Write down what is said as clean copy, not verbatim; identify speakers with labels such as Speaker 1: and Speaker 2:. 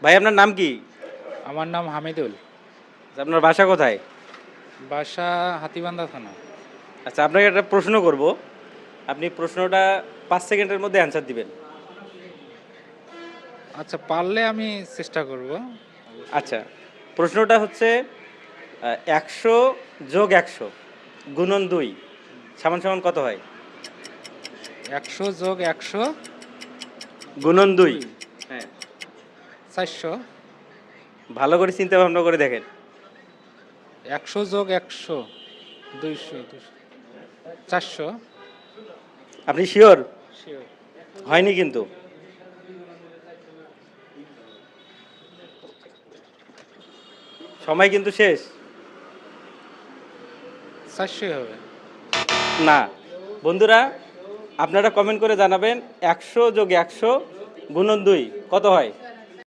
Speaker 1: ভাই আপনার নাম কি?
Speaker 2: আমার নাম হামিদুল।
Speaker 1: আচ্ছা, আপনার বাসা কোথায়?
Speaker 2: বাসা হাতীবান্ধা থানা।
Speaker 1: আচ্ছা, আপনাকে একটা প্রশ্ন করব। আপনি প্রশ্নটা 5 সেকেন্ডের মধ্যে অ্যান্সার দিবেন।
Speaker 2: আচ্ছা, পারলে আমি চেষ্টা করব।
Speaker 1: আচ্ছা, প্রশ্নটা হচ্ছে ১০০ যোগ ১০০ গুণন ২ সমান সমান কত হয়?
Speaker 2: ১০০ যোগ ১০০
Speaker 1: গুণন ২। হ্যাঁ,
Speaker 2: ৪০০।
Speaker 1: ভালো করে চিন্তা ভাবনা করে দেখেন।
Speaker 2: ১০০ যোগ ১০০ ২০০, ৪০০।
Speaker 1: আপনি শিওর?
Speaker 2: শিওর।
Speaker 1: হয়নি কিন্তু। সময় কিন্তু শেষ।
Speaker 2: ৪০০ হবে।
Speaker 1: না, বন্ধুরা, আপনারা কমেন্ট করে জানাবেন ১০০ যোগ ১০০ গুণন ২ কত হয়?